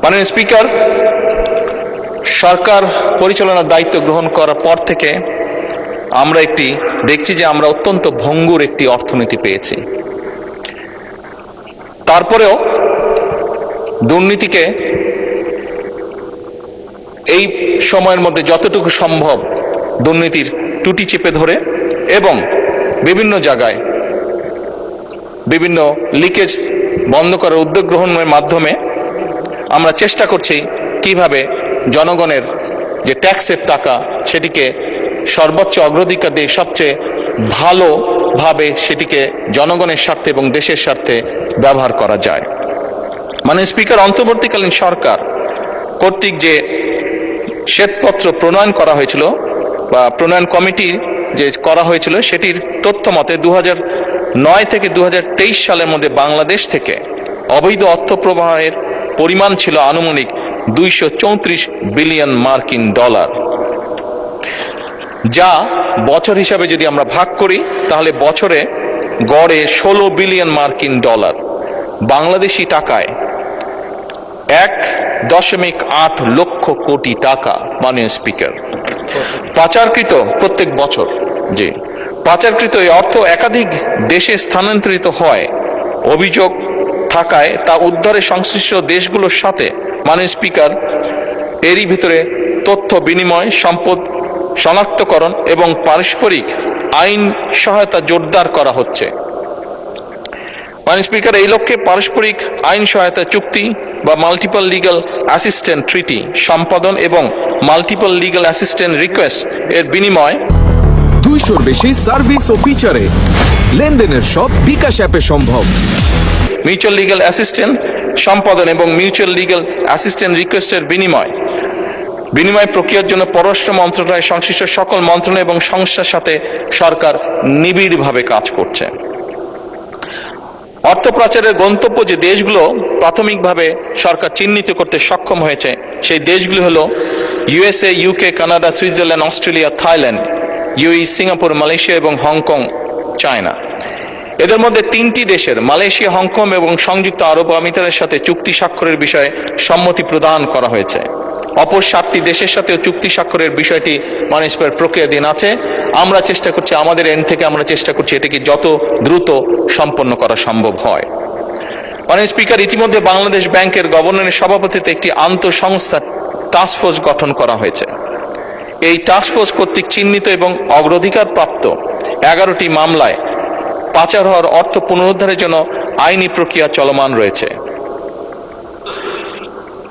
মাননীয় স্পিকার, সরকার পরিচালনার দায়িত্ব গ্রহণ করার পর থেকে আমরা দেখছি যে আমরা অত্যন্ত ভঙ্গুর একটি অর্থনীতি পেয়েছি। তারপরেও দুর্নীতিকে এই সময়ের মধ্যে যতটুকু সম্ভব দুর্নীতির টুটি চেপে ধরে এবং বিভিন্ন জায়গায় বিভিন্ন লিকেজ বন্ধ করার উদ্যোগ গ্রহণের মাধ্যমে আমরা চেষ্টা করছি কিভাবে জনগণের যে ট্যাক্সের টাকা সেটিকে সর্বোচ্চ অগ্রাধিকার দিয়ে সবচেয়ে ভালোভাবে সেটিকে জনগণের স্বার্থে এবং দেশের স্বার্থে ব্যবহার করা যায়। মাননীয় স্পিকার, অন্তর্বর্তীকালীন সরকার কর্তৃক যে শ্বেতপত্র প্রণয়ন করা হয়েছিল বা প্রণয়ন কমিটি যে করা হয়েছিল সেটির তথ্য মতে 2009 থেকে 2023 সালের মধ্যে বাংলাদেশ থেকে অবৈধ অর্থ প্রবাহের পরিমাণ ছিল আনুমানিক 234 বিলিয়ন মার্কিন ডলার, যা বছর হিসাবে যদি আমরা ভাগ করি তাহলে বছরে গড়ে 16 বিলিয়ন মার্কিন ডলার, বাংলাদেশি টাকায় 1.8 লক্ষ কোটি টাকা। মাননীয় স্পিকার, পাচারকৃত প্রত্যেক বছর পাচারকৃত এই অর্থ একাধিক দেশে স্থানান্তরিত হয় অভিযোগ থাকায় তা উদ্ধারে সংশ্লিষ্ট দেশগুলোর সাথে মাননীয় স্পিকার এরই ভিতরে তথ্য বিনিময়, সম্পদ শনাক্তকরণ এবং পারস্পরিক আইন সহায়তা জোরদার করা হচ্ছে। মাননীয় স্পিকার, এই লক্ষ্যে পারস্পরিক আইন সহায়তা চুক্তি বা মাল্টিপল লিগ্যাল অ্যাসিস্ট্যান্ট ট্রিটি সম্পাদন এবং মাল্টিপল লিগ্যাল অ্যাসিস্ট্যান্ট রিকোয়েস্ট এর বিনিময় 200-র বেশি সার্ভিস ও ফিচারে লেনদেনের সব বিকাশ অ্যাপে সম্ভব। মিউচুয়াল লিগ্যাল অ্যাসিস্ট্যান্ট সম্পাদন এবং মিউচুয়াল লিগ্যাল অ্যাসিস্ট্যান্ট রিকোয়েস্টের বিনিময় প্রক্রিয়ার জন্য পররাষ্ট্র মন্ত্রণালয় সংশ্লিষ্ট সকল মন্ত্রণালয় এবং সংস্থার সাথে সরকার নিবিড়ভাবে কাজ করছে। অর্থ পাচারের গন্তব্য যে দেশগুলো প্রাথমিকভাবে সরকার চিহ্নিত করতে সক্ষম হয়েছে সেই দেশগুলি হলো USA, UK, Canada, Switzerland, Australia, Thailand, UAE, Singapore, Malaysia এবং হংকং, চায়না। এদের মধ্যে 3টি দেশের মালয়েশিয়া, হংকং এবং সংযুক্ত আরব আমিরাতের সাথে চুক্তি স্বাক্ষরের বিষয়ে সম্মতি প্রদান করা হয়েছে। অপর 7টি দেশের সাথেও চুক্তি স্বাক্ষরের বিষয়টি মাননীয় প্রক্রিয়াধীন আছে। আমরা চেষ্টা করছি, আমাদের এন্ড থেকে আমরা চেষ্টা করছি এটাকে যত দ্রুত সম্পন্ন করা সম্ভব হয়। মাননীয় স্পিকার, ইতিমধ্যে বাংলাদেশ ব্যাংকের গভর্নরের সভাপতিত্বে একটি আন্তঃসংস্থা টাস্কফোর্স গঠন করা হয়েছে। এই টাস্কফোর্স কর্তৃক চিহ্নিত এবং অগ্রাধিকার প্রাপ্ত 11টি মামলায় পাচার হওয়ার অর্থ পুনরুদ্ধারের জন্য আইনি প্রক্রিয়া চলমান রয়েছে।